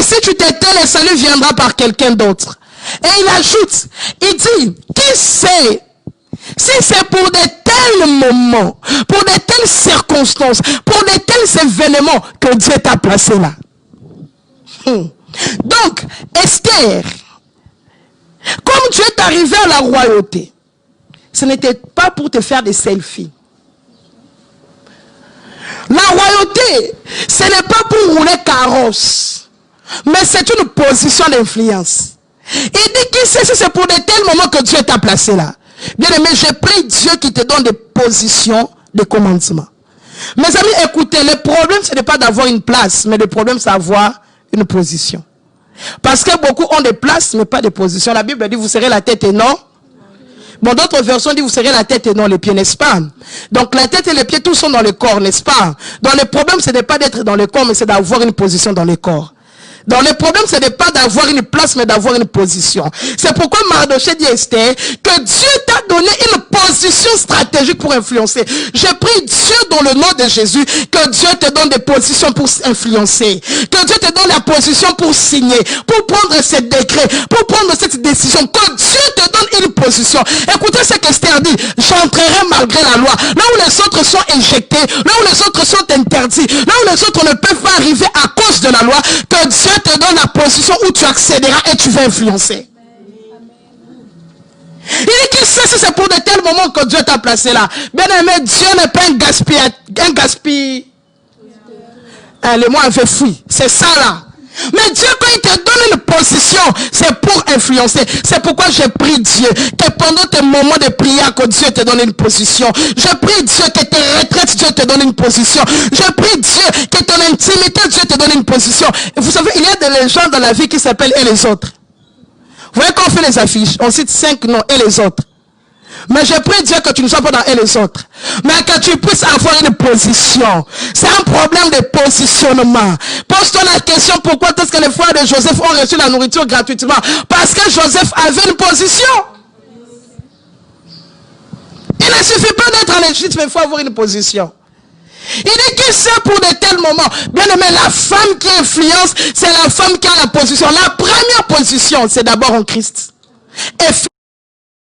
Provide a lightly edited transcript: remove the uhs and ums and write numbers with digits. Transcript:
si tu t'étais, le salut viendra par quelqu'un d'autre. Et il ajoute, il dit, qui sait si c'est pour de tels moments, pour de telles circonstances, pour de tels événements que Dieu t'a placé là. Donc, Esther, comme Dieu est arrivé à la royauté, ce n'était pas pour te faire des selfies. La royauté, ce n'est pas pour rouler carrosse, mais c'est une position d'influence. Il dit qui sait si c'est pour de tels moments que Dieu t'a placé là. Bien aimé, je prie Dieu qui te donne des positions de commandement. Mes amis, écoutez, le problème ce n'est pas d'avoir une place, mais le problème c'est d'avoir une position. Parce que beaucoup ont des places, mais pas de position. La Bible dit vous serez la tête et non. Bon, d'autres versions disent vous serez la tête et non les pieds, n'est-ce pas? Donc la tête et les pieds, tous sont dans le corps, n'est-ce pas? Donc le problème, ce n'est pas d'être dans le corps, mais c'est d'avoir une position dans le corps. Donc le problème, ce n'est pas d'avoir une place, mais d'avoir une position. C'est pourquoi Mardochée dit à Esther que Dieu t'a donné une position stratégique pour influencer. Je prie Dieu dans le nom de Jésus, que Dieu te donne des positions pour influencer. Que Dieu te donne la position pour signer, pour prendre ce décret, pour prendre cette décision. Que Dieu te donne une position. Écoutez ce qu'Esther dit. J'entrerai malgré la loi. Là où les autres sont injectés, là où les autres sont interdits, là où les autres ne peuvent pas arriver à cause de la loi, que Dieu te donne la position où tu accéderas et tu vas influencer. Il dit qu'il sait si c'est pour de tels moments que Dieu t'a placé là. Bien aimé, Dieu n'est pas un gaspillage. Les mots avaient fui. C'est ça là. Mais Dieu, quand il te donne une position, c'est pour influencer. C'est pourquoi je prie Dieu que pendant tes moments de prière, que Dieu te donne une position. Je prie Dieu que tes retraites, Dieu te donne une position. Je prie Dieu que ton intimité, Dieu te donne une position. Et vous savez, il y a des gens dans la vie qui s'appellent et les autres. Vous voyez quand on fait les affiches, on cite 5 noms et les autres. Mais je prie Dieu que tu ne sois pas dans et les autres. Mais que tu puisses avoir une position. C'est un problème de positionnement. Pose-toi la question, pourquoi est-ce que les frères de Joseph ont reçu la nourriture gratuitement? Parce que Joseph avait une position. Il ne suffit pas d'être en Égypte, mais il faut avoir une position. Il dit que c'est pour de tels moments. Bien aimé, la femme qui influence, c'est la femme qui a la position. La première position, c'est d'abord en Christ. Et